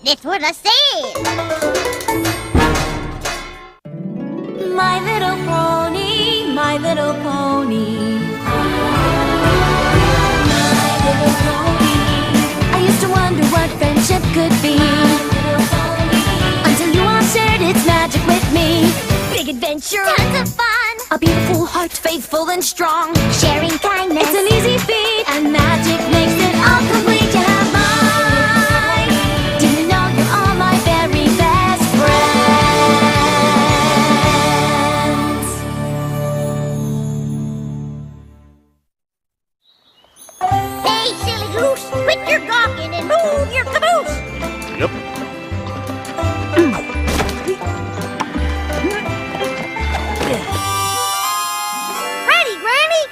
That's what I said. My little pony, my little pony. My little pony. I used to wonder what friendship could be. My little pony. Until you all shared its magic with me. Big adventure, tons of fun. A beautiful heart, faithful and strong. Sharing kindness, it's an easy feat. And magic makes it all complete. You have mine. Do you know you're all my very best friends? Hey, silly goose, quit your gawking and move your caboose. Yep. Ready, Granny?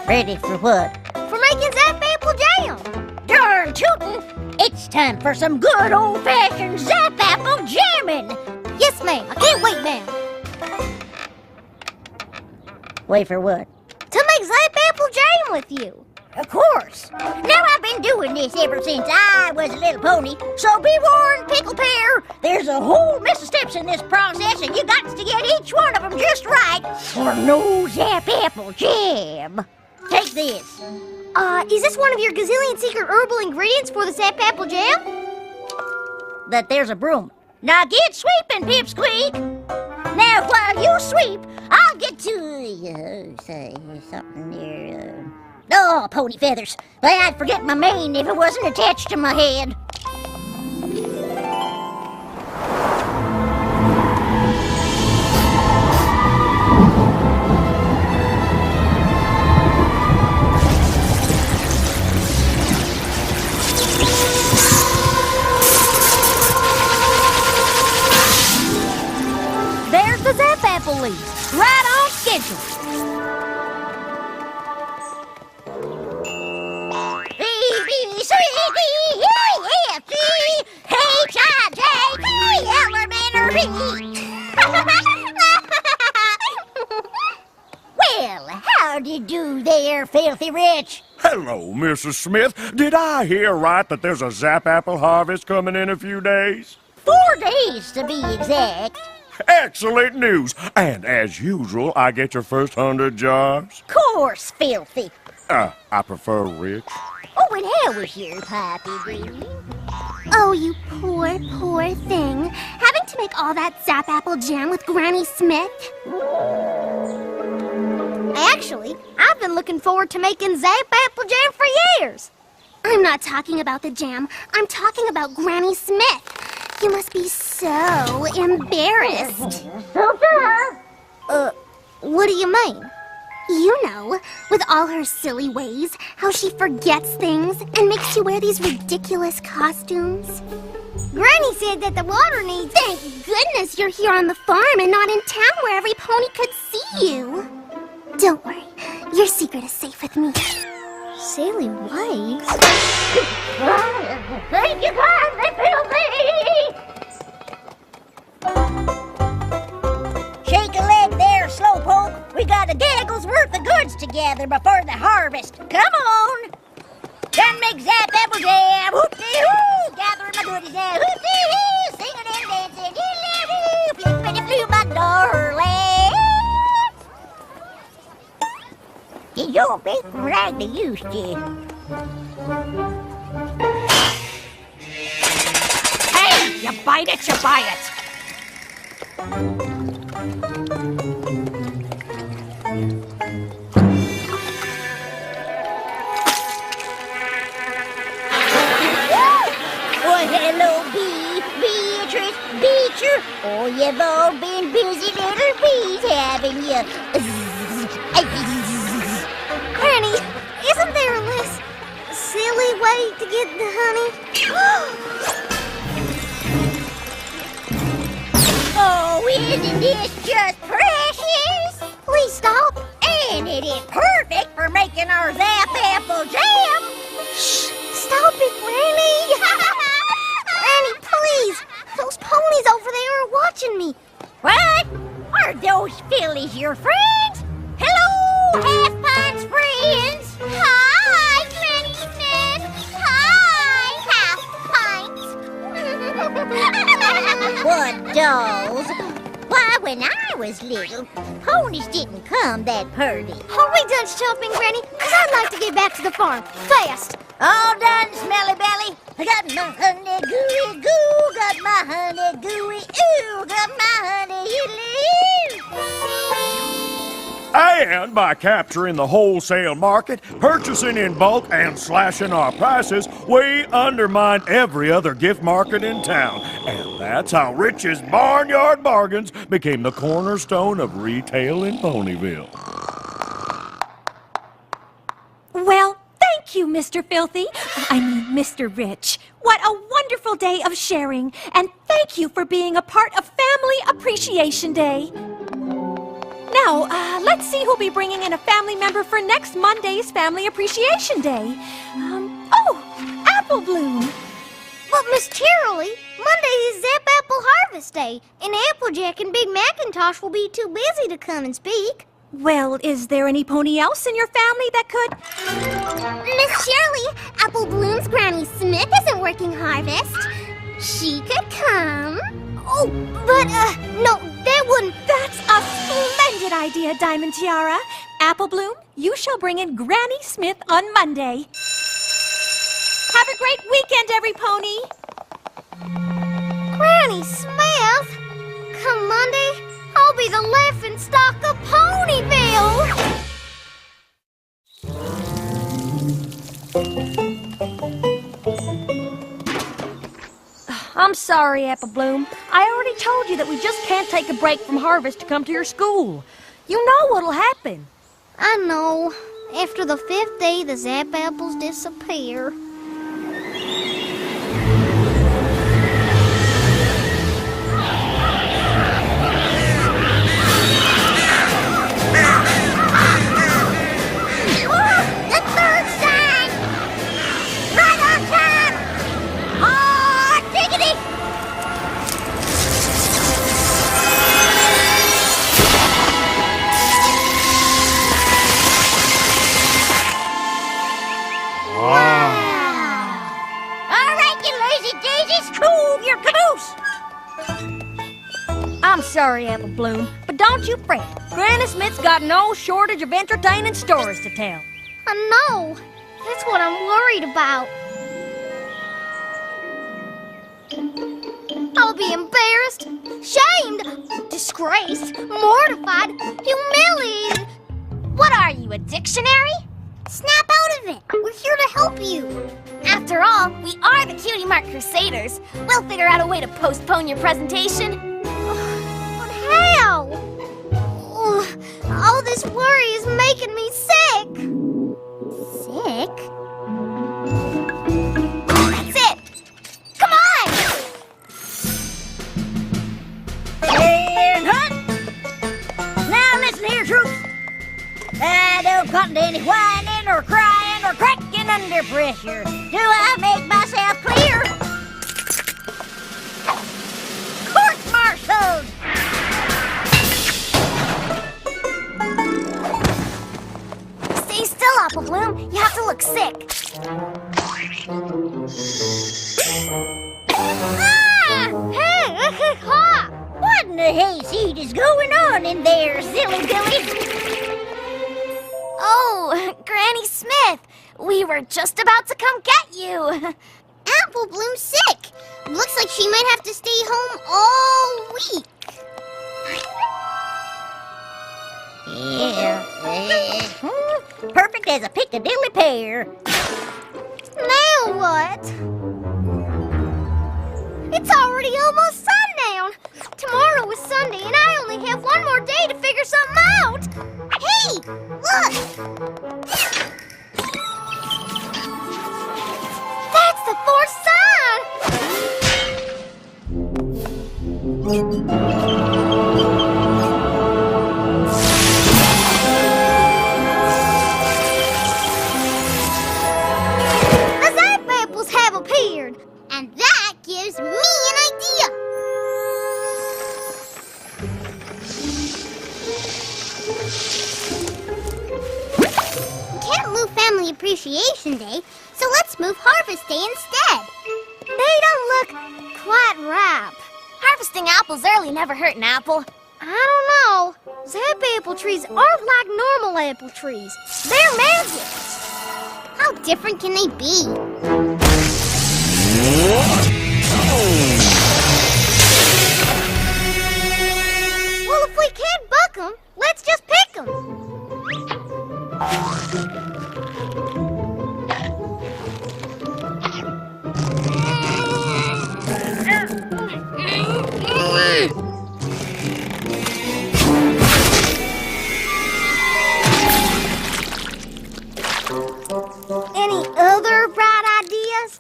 Ready for what? For making Zap Apple Jam. Darn tootin'! It's time for some good old-fashioned Zap Apple jamming. Yes, ma'am. I can't wait now. Wait for what? To make Zap Apple Jam with you. Of course. Now, I've been doing this ever since I was a little pony, so be warned, Pickle Pear. There's a whole mess of steps in this process, and you got to get each one of them just right, or no Zap Apple Jam. Take this. Is this one of your gazillion secret herbal ingredients for the Zap Apple Jam? That there's a broom. Now get sweeping, Pipsqueak. Now, while you sweep, I'll get to say something there. Oh, pony feathers. I'd forget my mane if it wasn't attached to my head. There's the Zap Apple leaf, right on schedule. Well, how do you do there, filthy rich? Hello, Mrs. Smith. Did I hear right that there's a Zap Apple harvest coming in a few days? 4 days, to be exact. Excellent news. And as usual, I get your first 100 jars. Course, filthy. I prefer rich. Oh, and how was your poppy, baby? Oh, you poor, poor thing. Having to make all that Zap Apple jam with Granny Smith? Actually, I've been looking forward to making Zap Apple Jam for years. I'm not talking about the jam. I'm talking about Granny Smith. You must be so embarrassed. What do you mean? You know, with all her silly ways, how she forgets things and makes you wear these ridiculous costumes. Granny said that the water needs... Thank goodness you're here on the farm and not in town where every pony could see you. Don't worry, your secret is safe with me. Silly ways? Thank you kindly, filthy! Shake a leg there, slowpoke. We got a gaggle's worth of goods to gather before the harvest. Come on! Done make Zap Apple Jam! Hoop-dee-hoo! Gathering my goodies now. Hoop-dee-hoo! Singing and dancing. Hee-lee-hoo! Flippity-floo, my darling! You don't make right to use to. Hey, you bite it, you buy it. Oh, hello, Beatrice, Beecher. Oh, you've all been busy little bees, haven't you? Granny, isn't there a less silly way to get the honey? Oh, isn't this just precious? Please stop. And it is perfect for making our Zap Apple Jam. Shh, stop it, Granny. Granny, please. Those ponies over there are watching me. What? Are those fillies your friends? Hello, Half Pint's friends. Hi, Granny Smith. Hi, Half Pint. What dolls? Why, when I was little, ponies didn't come that purty. Are we done shopping, Granny? Because I'd like to get back to the farm. Fast! All done, smelly belly. I got my honey gooey goo, got my honey gooey ooh, got my honey And by capturing the wholesale market, purchasing in bulk, and slashing our prices, we undermine every other gift market in town. And that's how Rich's Barnyard Bargains became the cornerstone of retail in Ponyville. Well, thank you, Mr. Mr. Rich. What a wonderful day of sharing, and thank you for being a part of Family Appreciation Day. Now, let's see who'll be bringing in a family member for next Monday's Family Appreciation Day. Apple Bloom. But, Miss Cheerilee, Monday is Zap Apple Harvest Day, and Applejack and Big Macintosh will be too busy to come and speak. Well, is there any pony else in your family that could? Miss Cheerilee, Apple Bloom's Granny Smith isn't working harvest. She could come. Oh, but, no, that wouldn't... That's a splendid idea, Diamond Tiara. Apple Bloom, you shall bring in Granny Smith on Monday. Have a great weekend, every pony. Granny Smith? Come Monday, I'll be the laughing stock of Ponyville. I'm sorry, Apple Bloom. I already told you that we just can't take a break from harvest to come to your school. You know what'll happen. I know. After the 5th day, the Zap Apples disappear. The third sign! Right on time! Hot diggity! All right, you lazy daisies, move your caboose! I'm sorry, Apple Bloom, but don't you fret. Granny Smith's got no shortage of entertaining stories to tell. I know. That's what I'm worried about. I'll be embarrassed, shamed, disgraced, mortified, humiliated. What are you, a dictionary? Snap out of it. We're here to help you. After all, we are the Cutie Mark Crusaders. We'll figure out a way to postpone your presentation. But how? All this worry is making me sick. Sick? That's it! Come on! And hut! Now listen here, troops. I don't cotton to any whining or crying or cracking under pressure. Do I make myself clear? Court-martialed! Stay still, Apple Bloom. You have to look sick. Ah! What in the hayseed is going on in there, silly billies? Oh, Granny Smith, we were just about to come get you. Apple Bloom's sick. Looks like she might have to stay home all week. Yeah. Perfect as a Piccadilly pear. Now what? It's already almost sundown. Tomorrow is Sunday, and I only have one more day to figure something out. Hey, look! That's the 4th The Zap Apples have appeared, and that gives me an idea. We can't move Family Appreciation Day, so let's move Harvest Day instead. They don't look quite ripe. Our Harvesting apples early never hurt an apple. I don't know. Zap apple trees aren't like normal apple trees. They're magic. How different can they be? Well, if we can't buck them, let's just pick them. Any other bright ideas?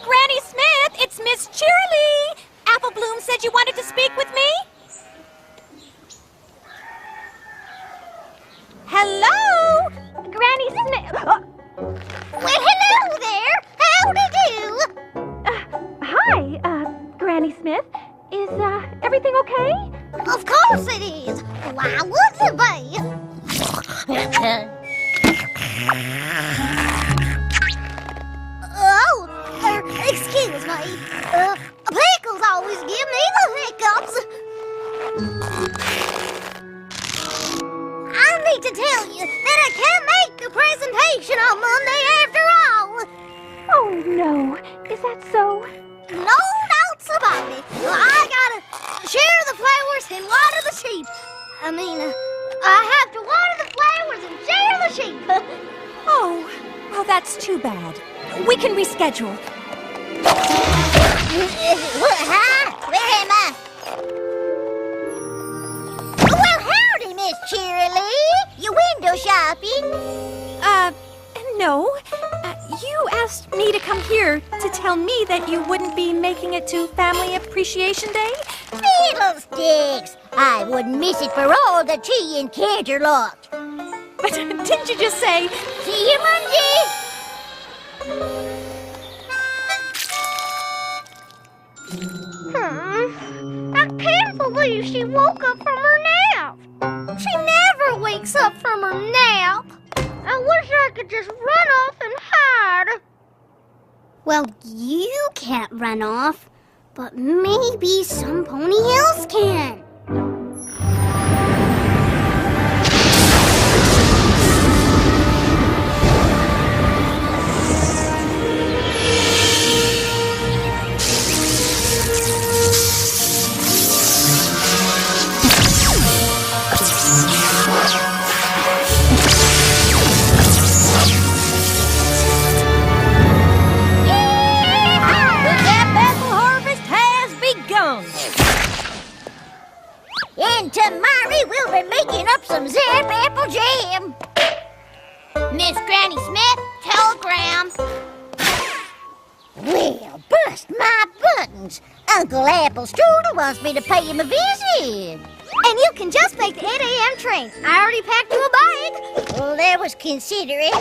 Granny Smith, it's Miss Cheerilee. Apple Bloom said you wanted to speak with me. Hello? Granny Smith. Well, hello there. Howdy do. Hi, Granny Smith. Is, everything okay? Of course it is. Why wouldn't it be? Excuse me. Pickles always give me the hiccups. I need to tell you that I can't make the presentation on Monday after all. Oh, no. Is that so? No doubts about it. I gotta share the flowers and water the sheep. I have to water the flowers and share the sheep. Oh, well, that's too bad. We can reschedule. Where am I? Well, howdy, Miss Cheerilee. You window shopping? No. You asked me to come here to tell me that you wouldn't be making it to Family Appreciation Day. Fiddlesticks! I wouldn't miss it for all the tea in Canterlot. But didn't you just say... See you Monday! I can't believe she woke up from her nap. She never wakes up from her nap. I wish I could just run off and hide. Well, you can't run off, but maybe some pony else can. And tomorrow we'll be making up some Zap apple jam. Miss Granny Smith, telegram. Well, bust my buttons. Uncle Apple Strudel wants me to pay him a visit. And you can just make the 8 a.m. train. I already packed you a bag. Well, that was considerate.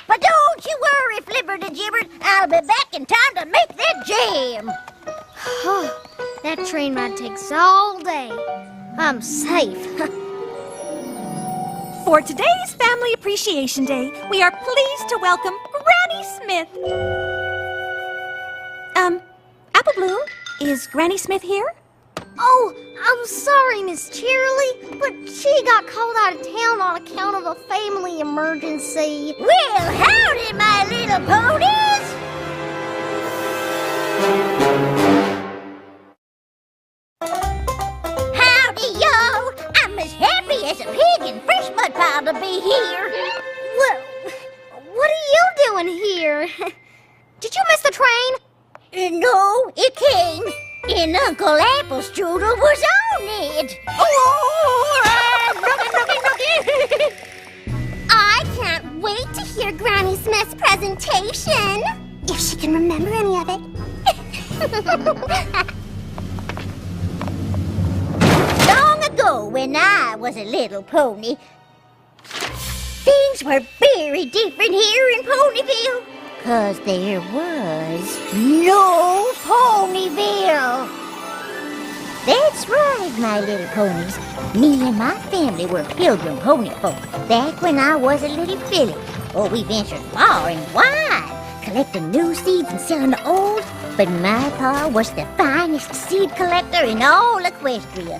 But don't you worry, Flipper the Gibber. I'll be back in time to make that jam. That train ride takes all day. I'm safe. For today's Family Appreciation Day, we are pleased to welcome Granny Smith. Apple Bloom, is Granny Smith here? Oh, I'm sorry, Miss Cheerilee, but she got called out of town on account of a family emergency. Well, howdy, my little ponies. I'm as happy as a pig in fresh mud pile to be here. Well, what are you doing here? Did you miss the train? No, it came, and Uncle Apple Strudel was on it. I can't wait to hear Granny Smith's presentation. If she can remember any of it. Long ago, when I was a little pony, things were very different here in Ponyville. 'Cause there was no Ponyville. That's right, my little ponies. Me and my family were pilgrim pony folk back when I was a little filly. Oh, we ventured far and wide, collecting new seeds and selling the old But my pa was the finest seed collector in all Equestria.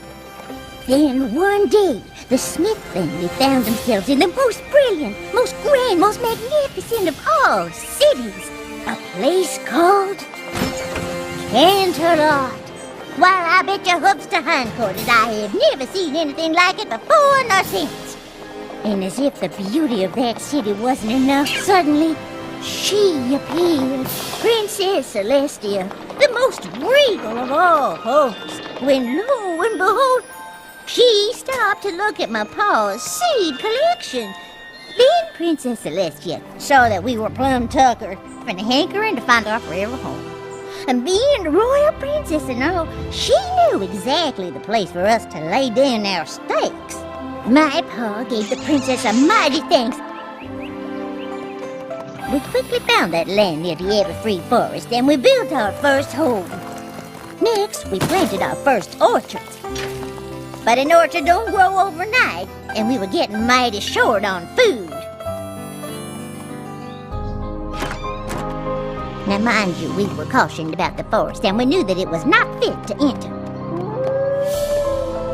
Then one day, the Smith family found themselves in the most brilliant, most grand, most magnificent of all cities. A place called Canterlot. While I bet your hooves to hindquarters, I have never seen anything like it before nor since. And as if the beauty of that city wasn't enough, suddenly she appeared, Princess Celestia, the most regal of all hosts, when lo and behold, she stopped to look at my pa's seed collection. Then Princess Celestia saw that we were plumb tuckered and hankering to find our forever home. And being the royal princess and all, she knew exactly the place for us to lay down our stakes. My pa gave the princess a mighty thanks. We quickly found that land near the Everfree Forest and we built our first home. Next, we planted our first orchards. But an orchard don't grow overnight, and we were getting mighty short on food. Now, mind you, we were cautioned about the forest, and we knew that it was not fit to enter.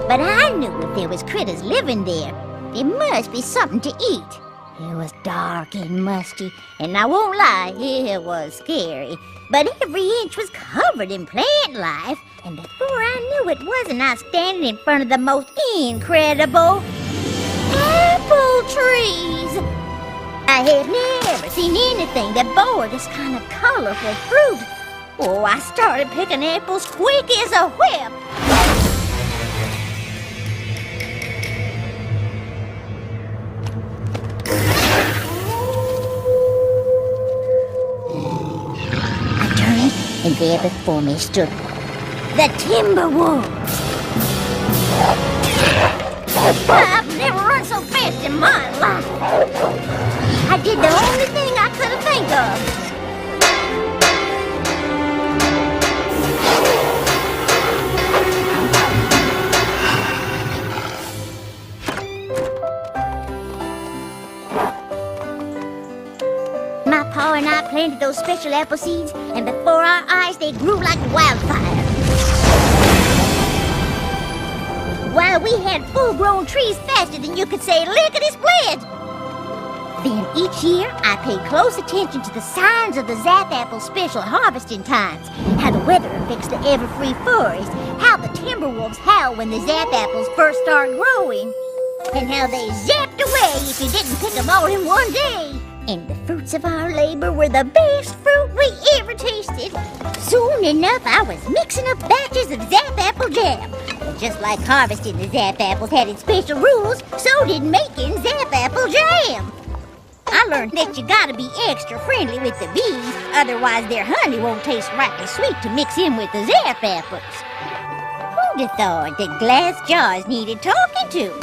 But I knew if there was critters living there, there must be something to eat. It was dark and musty, and I won't lie, it was scary. But every inch was covered in plant life, and before I knew it, wasn't I standing in front of the most incredible apple trees? I had never seen anything that bore this kind of colorful fruit. Oh, I started picking apples quick as a whip. I turned, and there before me stood the Timberwolves. I've never run so fast in my life. I did the only thing I could think of. My pa and I planted those special apple seeds, and before our eyes they grew like wildfire. While we had full-grown trees faster than you could say lickety-split. Then each year, I paid close attention to the signs of the Zap Apple special harvesting times, how the weather affects the Everfree Forest, how the Timberwolves howl when the Zap Apples first start growing, and how they zapped away if you didn't pick them all in one day. And the fruits of our labor were the best fruit we ever tasted. Soon enough, I was mixing up batches of Zap Apple jam. And just like harvesting the Zap Apples had its special rules, so did making Zap Apple jam. I learned that you gotta be extra friendly with the bees, otherwise their honey won't taste rightly sweet to mix in with the Zap Apples. Who'd have thought that glass jars needed talking to?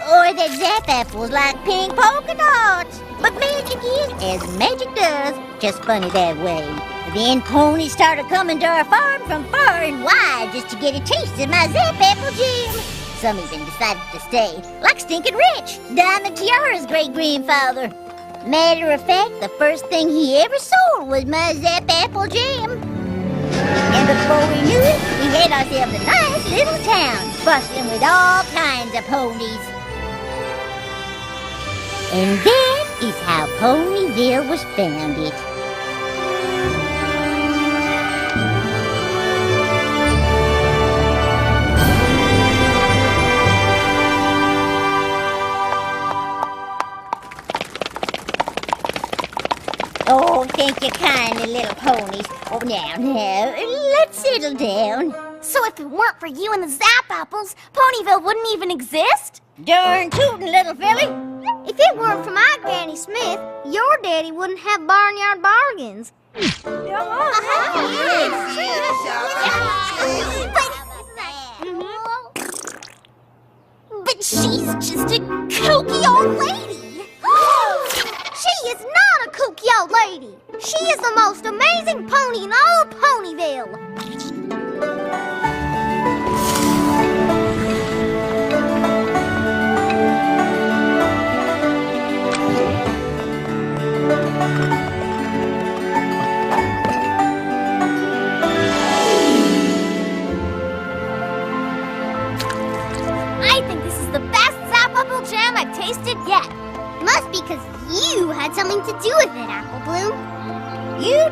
Or that Zap Apples like pink polka dots. But magic is as magic does, just funny that way. Then ponies started coming to our farm from far and wide just to get a taste of my Zap Apple jam. Some even decided to stay, like Stinkin' Rich, Diamond Tiara's great-grandfather. Matter of fact, the first thing he ever sold was my Zap Apple jam. And before we knew it, we had ourselves a nice little town, bustling with all kinds of ponies. And that is how Ponyville was founded. Oh, thank you kindly, little ponies. Oh, now, let's settle down. So if it weren't for you and the Zap Apples, Ponyville wouldn't even exist? Darn tootin', little filly. If it weren't for my Granny Smith, your daddy wouldn't have barnyard bargains. But she's just a kooky old lady. She is not a kooky old lady. She is the most amazing pony in all Ponyville.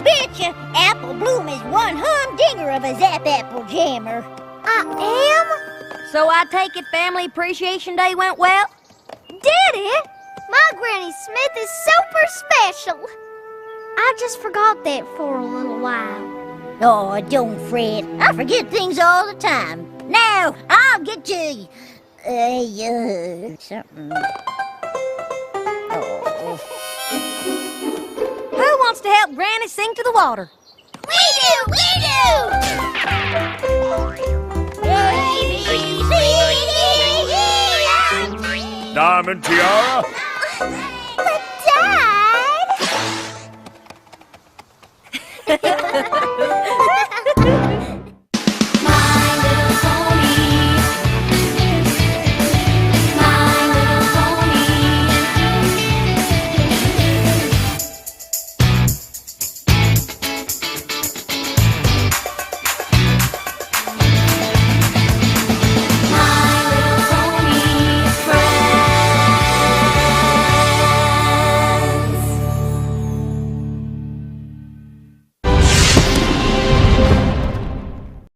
betcha Apple Bloom is one humdinger of a Zap Apple Jammer. I am? So I take it Family Appreciation Day went well? Did it? My Granny Smith is super special. I just forgot that for a little while. Oh, don't fret. I forget things all the time. Now, I'll get you... something... Oh. Who wants to help Granny sing to the water? We do! We do! A, B, C, D, E, F. Diamond Tiara? But, Dad...